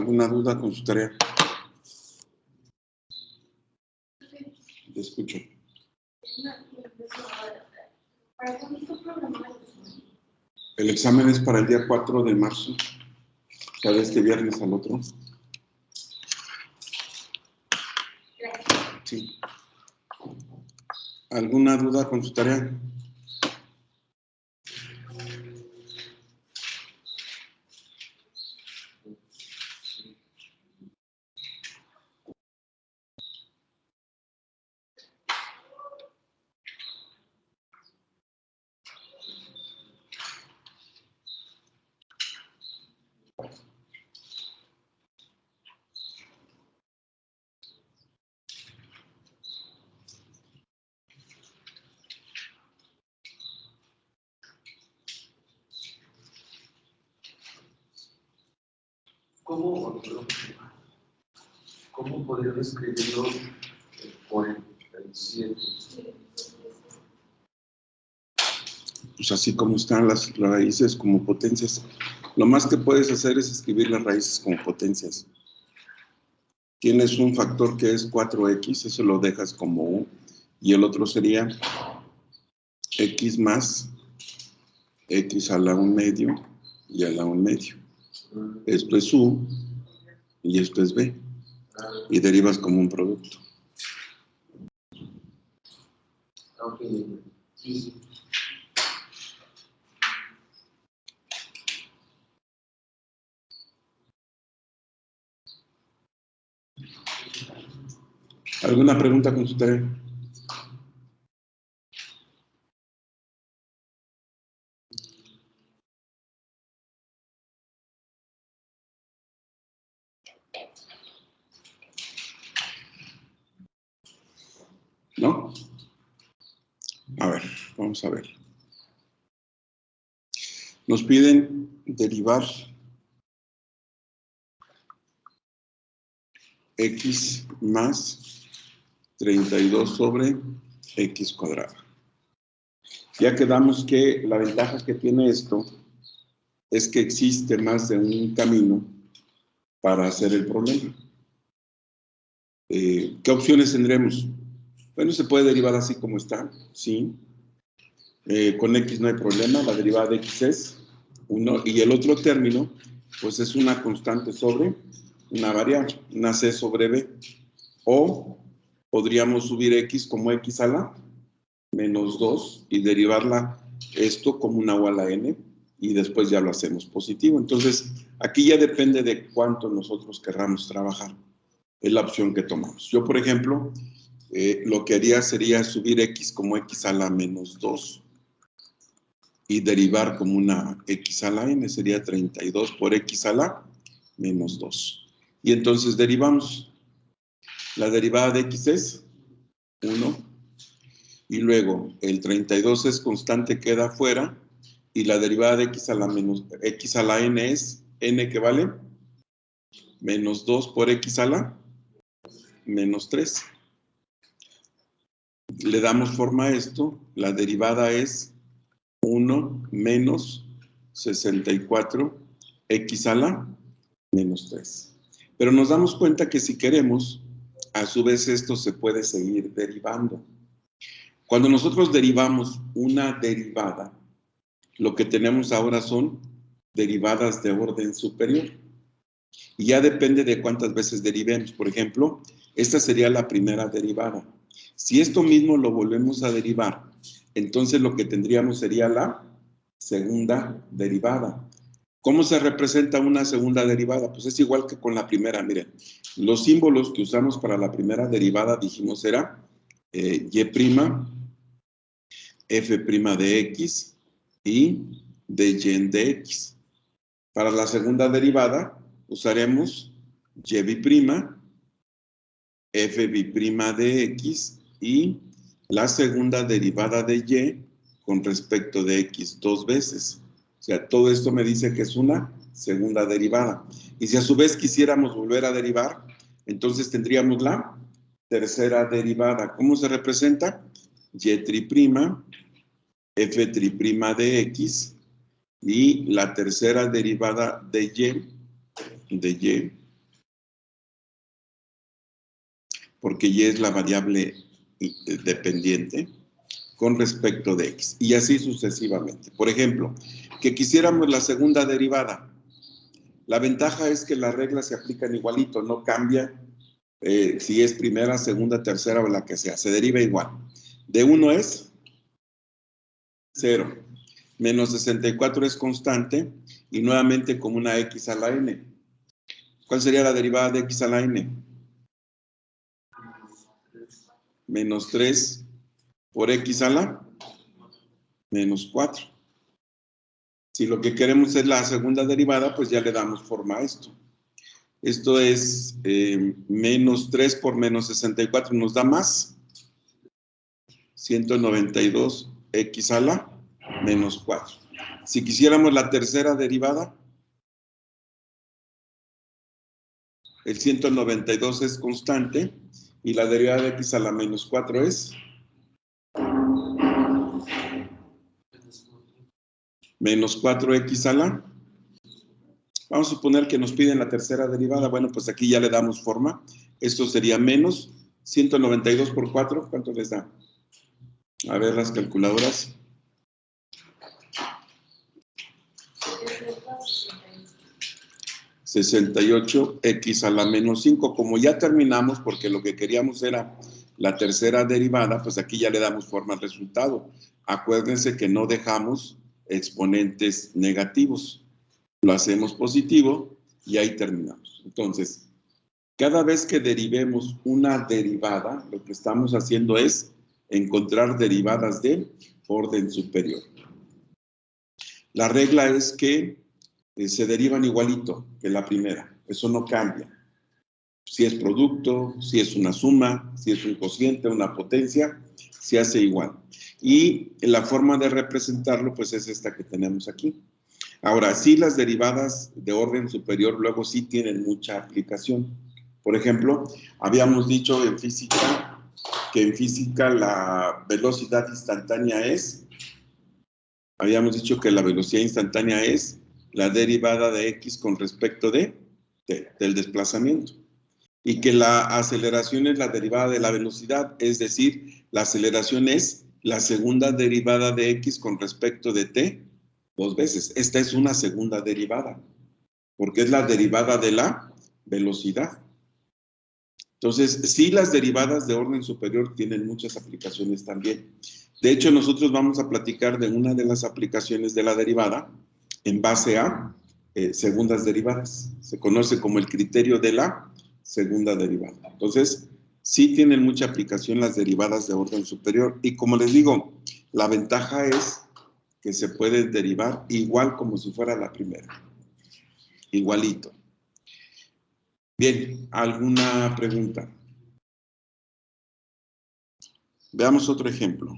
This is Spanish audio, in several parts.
¿Alguna duda con su tarea? Te escucho. El examen es para el día 4 de marzo, o sea, de este viernes al otro. Sí. ¿Alguna duda con su tarea? ¿Cómo podría describirlo por el 7? Pues así como están las raíces como potencias. Lo más que puedes hacer es escribir las raíces como potencias. Tienes un factor que es 4x, eso lo dejas como u, y el otro sería x más x a la 1/2 y a la 1/2. Esto es u y esto es b, y derivas como un producto. Ok, sí. ¿Alguna pregunta con su tarea? ¿No? A ver, vamos a ver. Nos piden derivar x más 32 sobre x cuadrado. Ya quedamos que la ventaja que tiene esto es que existe más de un camino para hacer el problema. ¿Qué opciones tendremos? Bueno, se puede derivar así como está, sí. Con x no hay problema, la derivada de x es 1, y el otro término, pues es una constante sobre una variable, una c sobre b. O podríamos subir x como x a la menos 2 y derivarla esto como una u a la n, y después ya lo hacemos positivo. Entonces, aquí ya depende de cuánto nosotros querramos trabajar. Es la opción que tomamos. Yo, por ejemplo, lo que haría sería subir x como x a la menos 2 y derivar como una x a la n, sería 32 por x a la menos 2. Y entonces derivamos. La derivada de x es 1, y luego el 32 es constante, queda afuera, y la derivada de x a la menos x a la n es n, que vale menos 2 por x a la menos 3. Le damos forma a esto, la derivada es 1 menos 64 x a la menos 3. Pero nos damos cuenta que si queremos, a su vez esto se puede seguir derivando. Cuando nosotros derivamos una derivada, lo que tenemos ahora son derivadas de orden superior. Y ya depende de cuántas veces derivemos. Por ejemplo, esta sería la primera derivada. Si esto mismo lo volvemos a derivar, entonces lo que tendríamos sería la segunda derivada. ¿Cómo se representa una segunda derivada? Pues es igual que con la primera. Miren, los símbolos que usamos para la primera derivada, dijimos, era y', f' de x y de y de x. Para la segunda derivada usaremos y', f' de x y la segunda derivada de y con respecto de x 2 veces. O sea, todo esto me dice que es una segunda derivada. Y si a su vez quisiéramos volver a derivar, entonces tendríamos la tercera derivada. ¿Cómo se representa? Y', f' de x y la tercera derivada de y porque y es la variable dependiente con respecto de x, y así sucesivamente. Por ejemplo, que quisiéramos la segunda derivada. La ventaja es que las reglas se aplican igualito, no cambia si es primera, segunda, tercera o la que sea, se deriva igual. De 1 es 0, menos 64 es constante, y nuevamente como una x a la n. ¿Cuál sería la derivada de x a la n? Menos 3 por x a la menos 4. Si lo que queremos es la segunda derivada, pues ya le damos forma a esto. Esto es menos 3 por menos 64, nos da más 192x a la menos 4. Si quisiéramos la tercera derivada, el 192 es constante y la derivada de x a la menos 4 es menos 4x a la. Vamos a suponer que nos piden la tercera derivada. Bueno, pues aquí ya le damos forma. Esto sería menos 192 por 4. ¿Cuánto les da? A ver las calculadoras. 68x a la menos 5. Como ya terminamos, porque lo que queríamos era la tercera derivada, pues aquí ya le damos forma al resultado. Acuérdense que no dejamos exponentes negativos. Lo hacemos positivo y ahí terminamos. Entonces, cada vez que derivemos una derivada, lo que estamos haciendo es encontrar derivadas de orden superior. La regla es que se derivan igualito que la primera. Eso no cambia. Si es producto, si es una suma, si es un cociente, una potencia, se hace igual. Y la forma de representarlo, pues es esta que tenemos aquí. Ahora, sí, las derivadas de orden superior luego sí tienen mucha aplicación. Por ejemplo, habíamos dicho en física que en física la velocidad instantánea es, habíamos dicho que la velocidad instantánea es la derivada de x con respecto de t, del desplazamiento. Y que la aceleración es la derivada de la velocidad, es decir, la aceleración es la segunda derivada de x con respecto de t, 2 veces. Esta es una segunda derivada, porque es la derivada de la velocidad. Entonces, sí, las derivadas de orden superior tienen muchas aplicaciones también. De hecho, nosotros vamos a platicar de una de las aplicaciones de la derivada en base a segundas derivadas. Se conoce como el criterio de la segunda derivada. Entonces, sí tienen mucha aplicación las derivadas de orden superior. Y como les digo, la ventaja es que se puede derivar igual como si fuera la primera. Igualito. Bien, ¿alguna pregunta? Veamos otro ejemplo.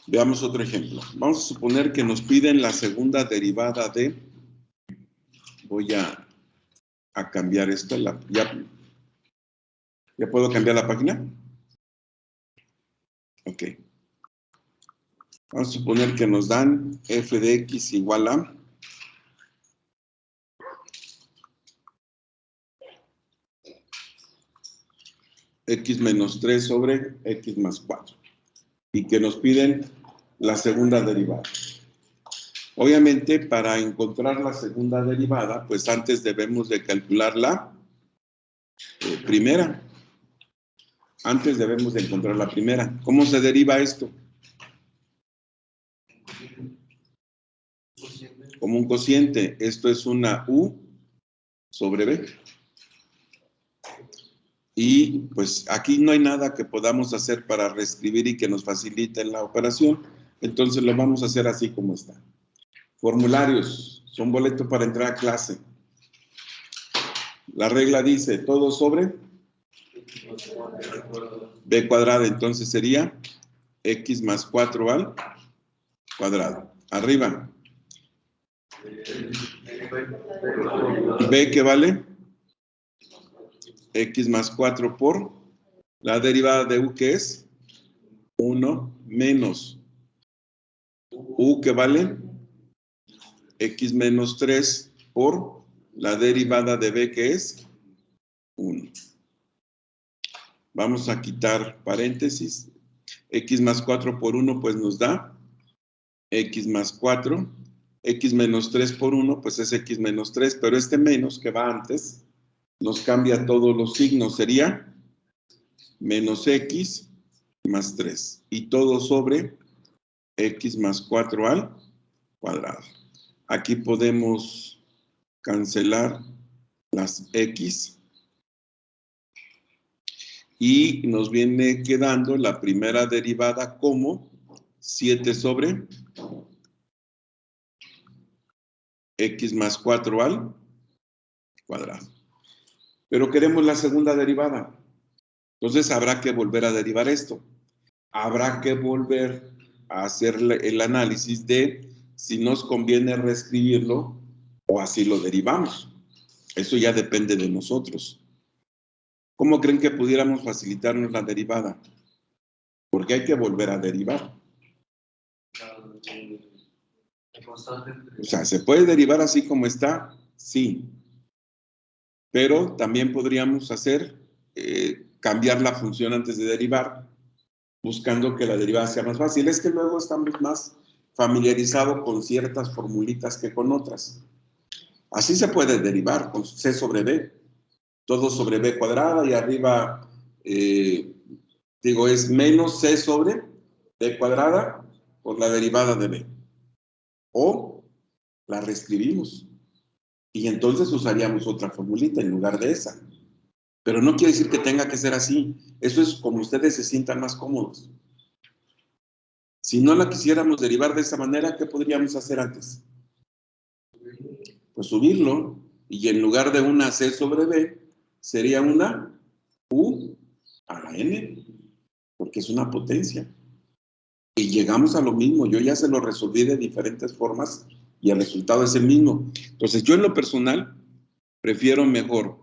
Veamos otro ejemplo. Vamos a suponer que nos piden la segunda derivada de... Voy a cambiar esto. ¿Ya puedo cambiar la página? Ok. Vamos a suponer que nos dan f de x igual a... x menos 3 sobre x más 4. Y que nos piden la segunda derivada. Obviamente, para encontrar la segunda derivada, pues antes debemos de calcular la primera. Antes debemos de encontrar la primera. ¿Cómo se deriva esto? Como un cociente. Esto es una u sobre b. Y pues aquí no hay nada que podamos hacer para reescribir y que nos facilite la operación. Entonces lo vamos a hacer así como está. Formularios. Son boletos para entrar a clase. La regla dice todo sobre b cuadrada. Entonces sería x más 4 al cuadrado. Arriba. B que vale x más 4 por la derivada de u que es 1 menos u que vale x menos 3 por la derivada de b, que es 1. Vamos a quitar paréntesis. X más 4 por 1, pues nos da X más 4. X menos 3 por 1, pues es X menos 3. Pero este menos que va antes nos cambia todos los signos. Sería menos X más 3. Y todo sobre X más 4 al cuadrado. Aquí podemos cancelar las X. Y nos viene quedando la primera derivada como 7 sobre X más 4 al cuadrado. Pero queremos la segunda derivada. Entonces habrá que volver a derivar esto. Habrá que volver a hacer el análisis de si nos conviene reescribirlo o así lo derivamos. Eso ya depende de nosotros. ¿Cómo creen que pudiéramos facilitarnos la derivada? Porque hay que volver a derivar. O sea, ¿se puede derivar así como está? Sí. Pero también podríamos hacer, cambiar la función antes de derivar, buscando que la derivada sea más fácil. Es que luego estamos más familiarizados con ciertas formulitas que con otras. Así se puede derivar con c sobre b. Todo sobre b cuadrada y arriba, es menos c sobre b cuadrada por la derivada de b. O la reescribimos. Y entonces usaríamos otra formulita en lugar de esa. Pero no quiere decir que tenga que ser así. Eso es como ustedes se sientan más cómodos. Si no la quisiéramos derivar de esa manera, ¿qué podríamos hacer antes? Pues subirlo. Y en lugar de una c sobre b, sería una u a la n. Porque es una potencia. Y llegamos a lo mismo. Yo ya se lo resolví de diferentes formas y el resultado es el mismo. Entonces, yo en lo personal prefiero mejor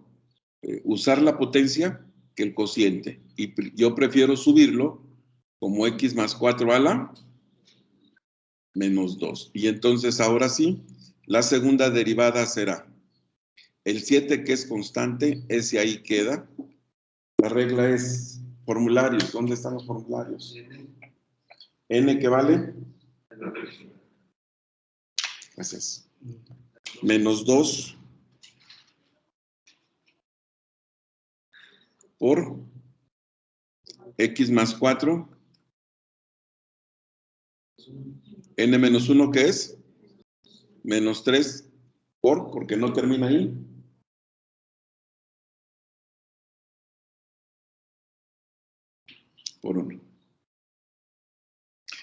usar la potencia que el cociente. Y yo prefiero subirlo como x más 4 a la menos 2. Y entonces, ahora sí, la segunda derivada será el 7, que es constante, ese ahí queda. La regla es formularios. ¿Dónde están los formularios? N, ¿qué vale? Gracias. Menos 2 por x más 4. N menos 1, ¿qué es? Menos 3 porque no termina ahí. Por 1.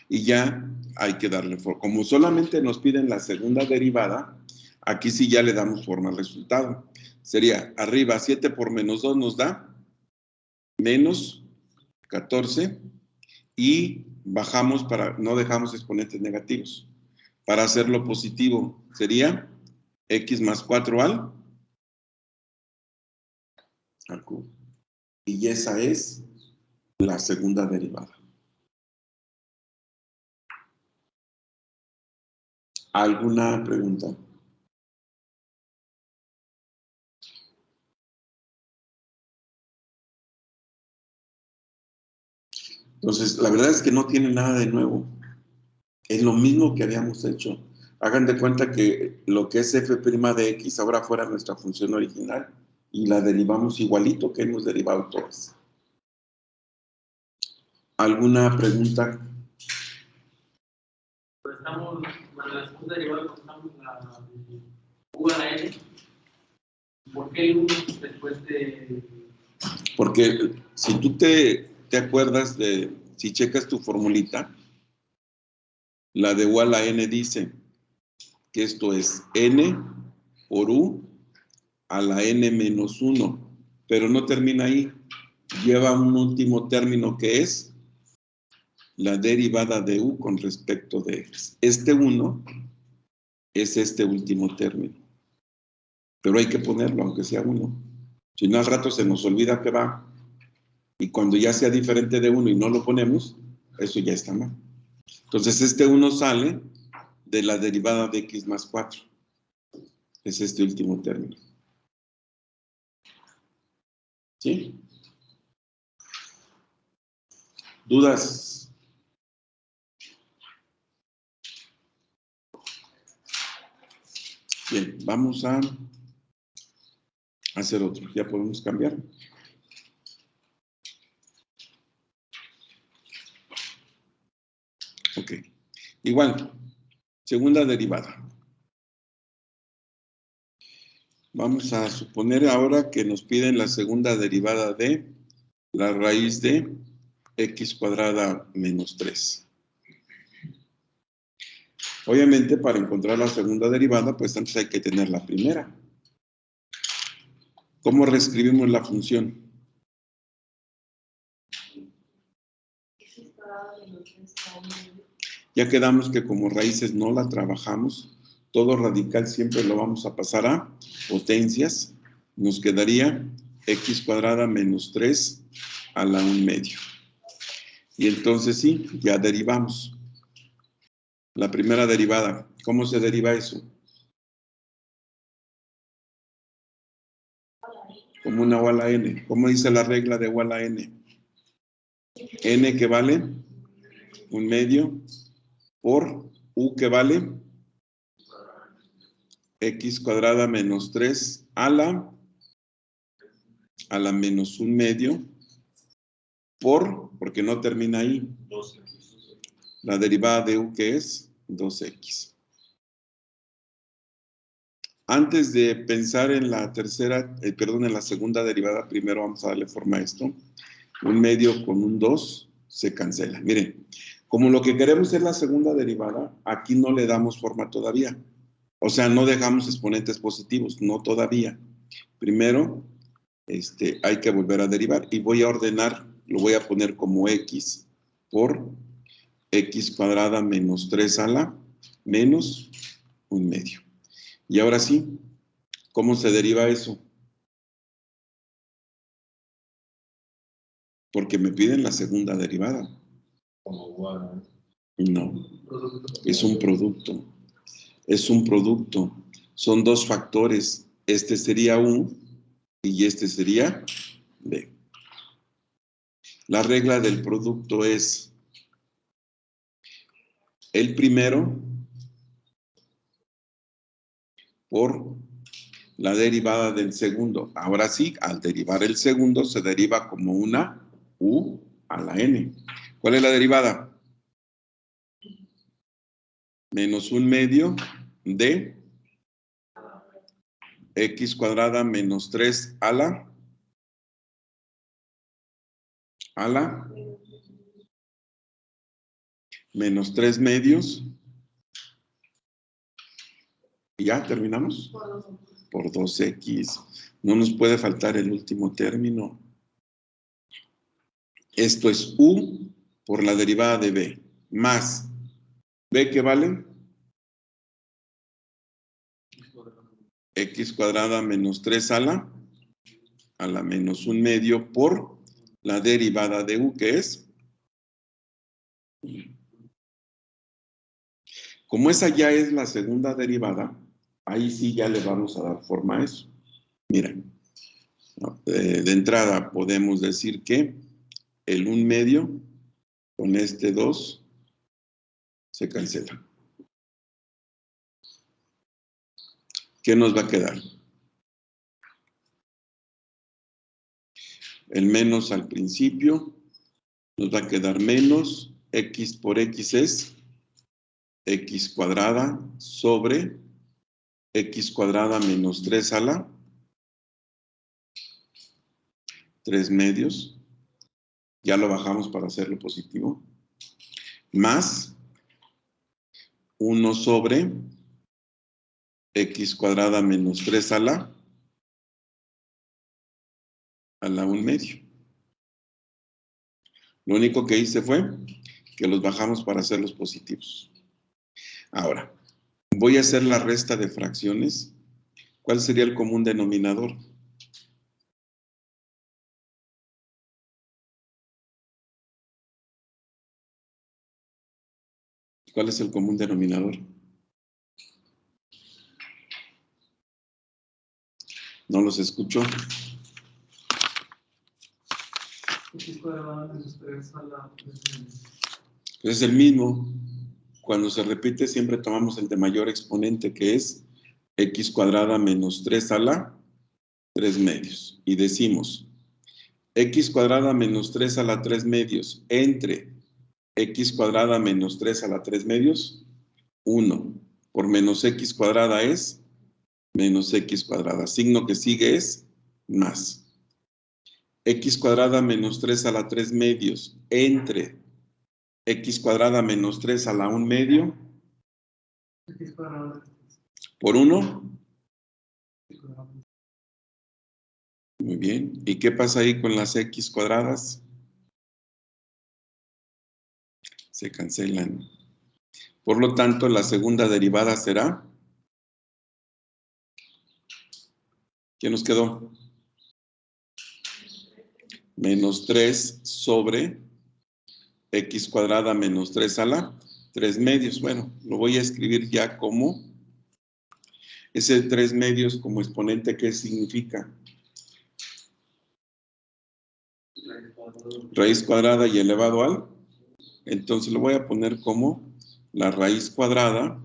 Y ya hay que darle forma. Como solamente nos piden la segunda derivada, aquí sí ya le damos forma al resultado. Sería arriba 7 por menos 2 nos da menos 14 y bajamos para, no dejamos exponentes negativos. Para hacerlo positivo sería x más 4 al cubo. Y esa es la segunda derivada. ¿Alguna pregunta? Entonces, la verdad es que no tiene nada de nuevo. Es lo mismo que habíamos hecho. Hagan de cuenta que lo que es f' de x ahora fuera nuestra función original y la derivamos igualito que hemos derivado todas. ¿Alguna pregunta? Pues estamos, bueno, la segunda derivada estamos la u a la n. ¿Por qué el 1 después de...? Porque si tú te acuerdas de, si checas tu formulita, la de u a la n dice que esto es n por u a la n menos 1, pero no termina ahí. Lleva un último término que es la derivada de u con respecto de x. Este 1 es este último término. Pero hay que ponerlo, aunque sea 1. Si no, al rato se nos olvida que va. Y cuando ya sea diferente de 1 y no lo ponemos, eso ya está mal. Entonces, este 1 sale de la derivada de x más 4. Es este último término. ¿Sí? ¿Dudas? Bien, vamos a hacer otro. Ya podemos cambiar. Ok. Igual, segunda derivada. Vamos a suponer ahora que nos piden la segunda derivada de la raíz de x cuadrada menos 3. Obviamente, para encontrar la segunda derivada, pues antes hay que tener la primera. ¿Cómo reescribimos la función? Ya quedamos que como raíces no la trabajamos, todo radical siempre lo vamos a pasar a potencias. Nos quedaría x cuadrada menos 3 a la 1/2. Y entonces sí, ya derivamos. La primera derivada, ¿cómo se deriva eso? Como una u a la n. ¿Cómo dice la regla de u a la n? N que vale 1/2 por u que vale x cuadrada menos 3 a la menos 1/2 porque no termina ahí. La derivada de u que es 2x. Antes de pensar en la en la segunda derivada, primero vamos a darle forma a esto. 1/2 con un 2 se cancela. Miren, como lo que queremos es la segunda derivada, aquí no le damos forma todavía. O sea, no dejamos exponentes positivos, no todavía. Primero, hay que volver a derivar y voy a ordenar, lo voy a poner como x por x cuadrada menos 3 a la menos 1/2. Y ahora sí, ¿cómo se deriva eso? Porque me piden la segunda derivada. No, es un producto. Es un producto. Son dos factores. Este sería U y este sería B. La regla del producto es el primero por la derivada del segundo. Ahora sí, al derivar el segundo se deriva como una U a la N. ¿Cuál es la derivada? Menos 1/2 de x cuadrada menos 3 a la menos 3/2. ¿Y ya terminamos? Por 2x. No nos puede faltar el último término. Esto es u por la derivada de b, más b que vale x cuadrada menos 3 a la menos 1/2 por la derivada de u, que es, como esa ya es la segunda derivada, ahí sí ya le vamos a dar forma a eso. Mira, de entrada podemos decir que el 1/2 con este 2 se cancela. ¿Qué nos va a quedar? El menos al principio, nos va a quedar menos, x por x es x cuadrada sobre x cuadrada menos 3 a la 3/2. Ya lo bajamos para hacerlo positivo. Más 1 sobre x cuadrada menos 3 a la 1/2. Lo único que hice fue que los bajamos para hacerlos positivos. Ahora, voy a hacer la resta de fracciones. ¿Cuál sería el común denominador? ¿Cuál es el común denominador? No los escucho. X cuadrada menos 3 a la 3 medios. Es el mismo. Cuando se repite siempre tomamos el de mayor exponente, que es x cuadrada menos 3 a la 3 medios. Y decimos x cuadrada menos 3 a la 3 medios entre x cuadrada menos 3 a la 3 medios, 1 por menos x cuadrada es menos x cuadrada. Signo que sigue es más. X cuadrada menos 3 a la 3 medios entre x cuadrada menos 3 a la 1 medio X cuadrada. por 1. Muy bien. ¿Y qué pasa ahí con las x cuadradas? Se cancelan. Por lo tanto, la segunda derivada será... ¿Qué nos quedó? Menos 3 sobre x cuadrada menos 3 a la 3 medios. Bueno, lo voy a escribir ya como... Ese 3 medios como exponente, ¿qué significa? Raíz cuadrada y elevado al... Entonces lo voy a poner como la raíz cuadrada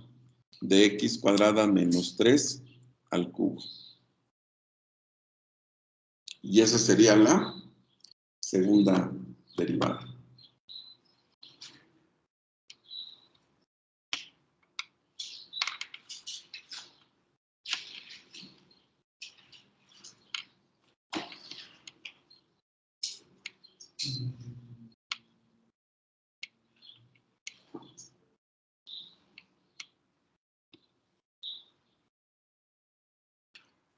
de x cuadrada menos 3 al cubo. Y esa sería la segunda derivada.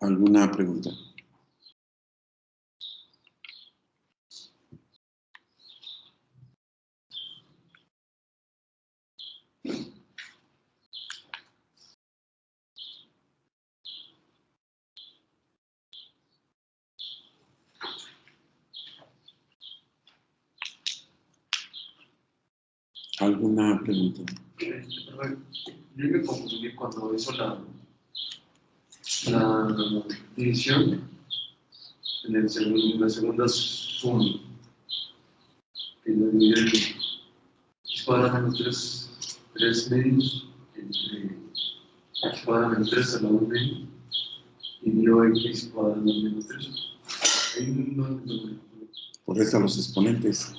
¿Alguna pregunta? ¿Alguna pregunta? Yo me confundí cuando hizo la división en la segunda suma. Que lo dividió en x cuadrada menos 3 medios entre x cuadrada menos 3 a la 1 medio y dio x cuadrada menos 3. Ahí no. Por eso los exponentes.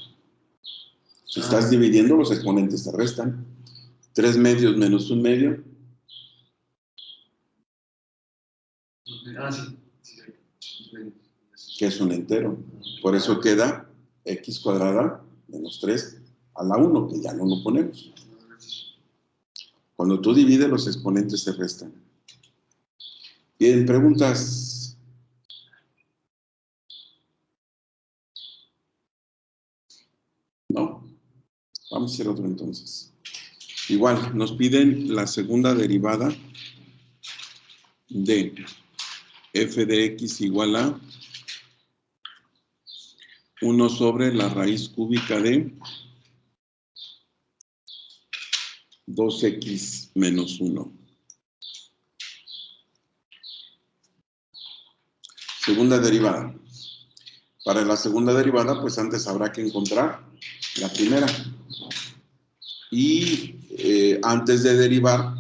Si estás dividiendo, los exponentes te restan. 3 medios menos 1 medio. Sí. Que es un entero. Por eso queda x cuadrada menos 3 a la 1, que ya no lo ponemos. Cuando tú divides, los exponentes se restan. Bien, preguntas. No. Vamos a hacer otro entonces. Igual, nos piden la segunda derivada de f de x igual a 1 sobre la raíz cúbica de 2x menos 1. Segunda derivada. Para la segunda derivada, pues antes habrá que encontrar la primera. Y antes de derivar,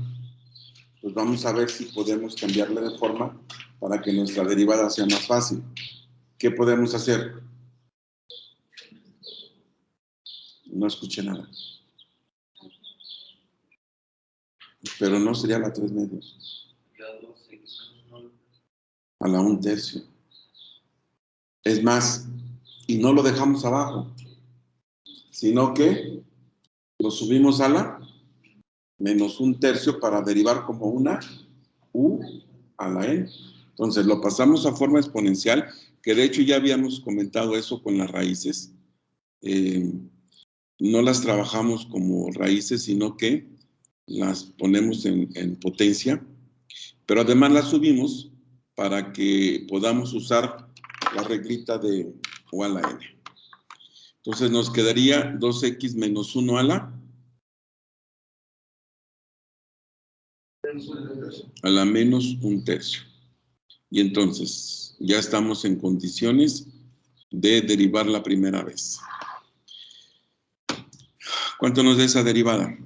pues vamos a ver si podemos cambiarle de forma para que nuestra derivada sea más fácil. ¿Qué podemos hacer? No escuché nada. Pero no sería la 3 medios. A la 1 tercio. Es más, y no lo dejamos abajo, sino que lo subimos a la menos 1 tercio para derivar como una u a la n. Entonces lo pasamos a forma exponencial, que de hecho ya habíamos comentado eso con las raíces. No las trabajamos como raíces, sino que las ponemos en potencia, pero además las subimos para que podamos usar la reglita de o a la n. Entonces nos quedaría 2x menos 1 a la menos 1 tercio. Y entonces ya estamos en condiciones de derivar la primera vez. ¿Cuánto nos da esa derivada?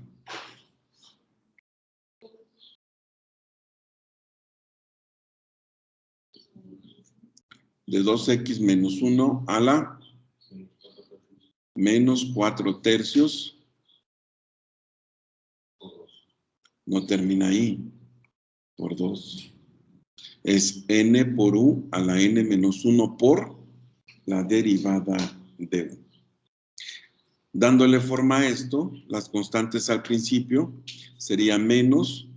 De 2x menos 1 a la menos 4 tercios. No termina ahí. Por 2. Es n por u a la n menos 1 por la derivada de u. Dándole forma a esto, las constantes al principio serían menos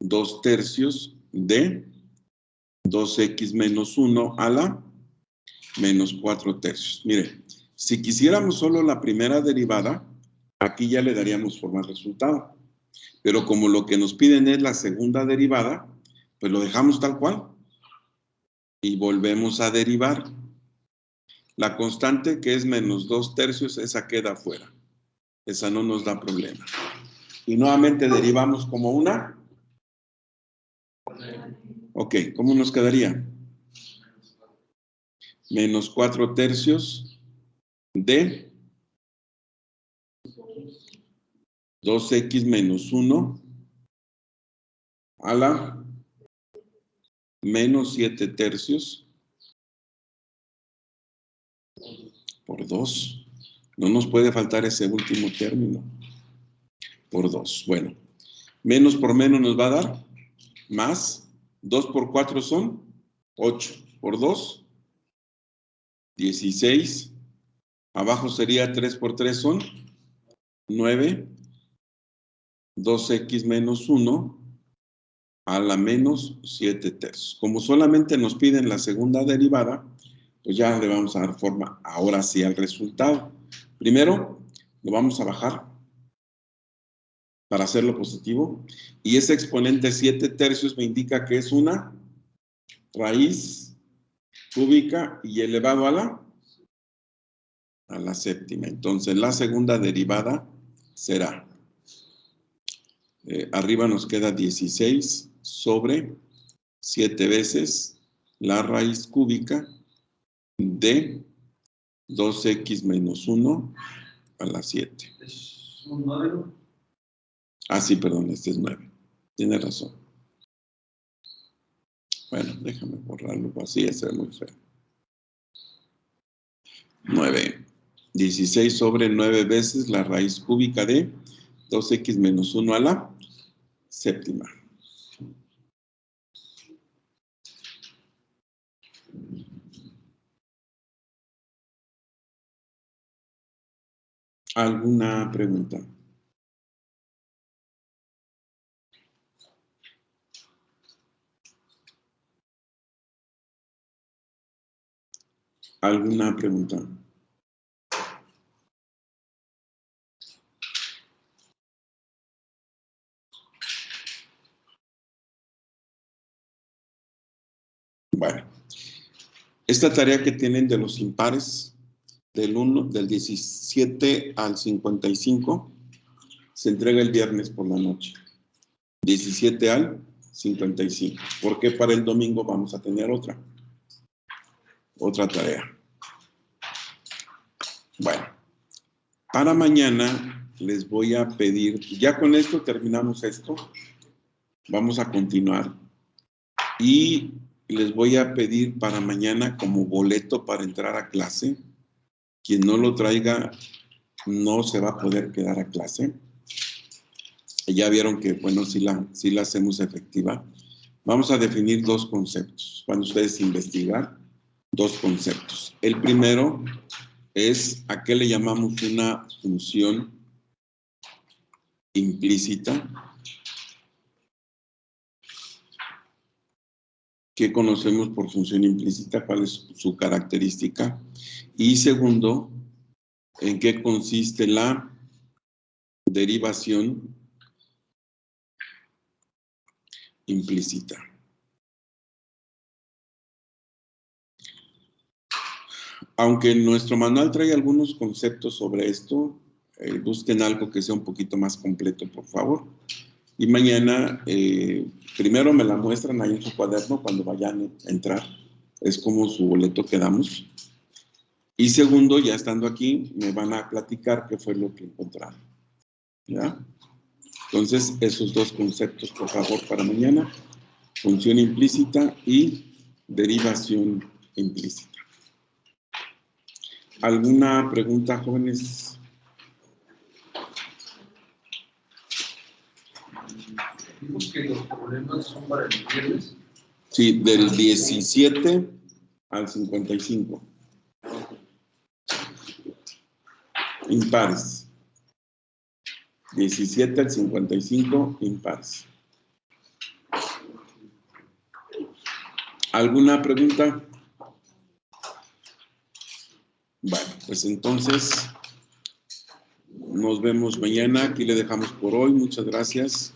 2 tercios de 2x menos 1 a la menos 4 tercios. Mire, si quisiéramos solo la primera derivada, aquí ya le daríamos forma al resultado. Pero como lo que nos piden es la segunda derivada, pues lo dejamos tal cual y volvemos a derivar. La constante, que es menos 2 tercios, esa queda fuera. Esa no nos da problema. Y nuevamente derivamos como una. Ok, ¿cómo nos quedaría? Menos 4 tercios de 2x menos 1 a la menos 7 tercios por 2. No nos puede faltar ese último término. Por 2. Bueno, menos por menos nos va a dar más. 2 por 4 son 8. Por 2, 16. Abajo sería 3 por 3 son 9. 2x menos 1 a la menos 7 tercios. Como solamente nos piden la segunda derivada, pues ya le vamos a dar forma ahora sí al resultado. Primero, lo vamos a bajar para hacerlo positivo. Y ese exponente 7 tercios me indica que es una raíz cúbica y elevado a la séptima. Entonces, la segunda derivada será, arriba nos queda 16 sobre 7 veces la raíz cúbica de 2x menos 1 a la 7. ¿Es un 9? Ah, sí, perdón, este es 9. Tiene razón. Bueno, déjame borrarlo así, ese es muy feo. 9. 16 sobre 9 veces la raíz cúbica de 2x menos 1 a la séptima. ¿Alguna pregunta? ¿Alguna pregunta? Bueno, esta tarea que tienen de los impares, del 17 al 55, se entrega el viernes por la noche. 17 al 55. Porque para el domingo vamos a tener otra tarea. Bueno, para mañana les voy a pedir, ya con esto terminamos esto, vamos a continuar y les voy a pedir para mañana como boleto para entrar a clase. Quien no lo traiga no se va a poder quedar a clase. Ya vieron que, bueno, sí la hacemos efectiva. Vamos a definir dos conceptos. Van ustedes a investigar dos conceptos. El primero es a qué le llamamos una función implícita. ¿Qué conocemos por función implícita? ¿Cuál es su característica? Y segundo, ¿en qué consiste la derivación implícita? Aunque nuestro manual trae algunos conceptos sobre esto, busquen algo que sea un poquito más completo, por favor. Y mañana, primero me la muestran ahí en su cuaderno cuando vayan a entrar. Es como su boleto que damos. Y segundo, ya estando aquí, me van a platicar qué fue lo que encontraron. ¿Ya? Entonces, esos dos conceptos, por favor, para mañana. Función implícita y derivación implícita. ¿Alguna pregunta, jóvenes? Dijimos que los problemas son para el viernes. Sí, del 17 al 55. Impares. 17 al 55, impares. ¿Alguna pregunta? Bueno, pues entonces nos vemos mañana. Aquí le dejamos por hoy. Muchas gracias.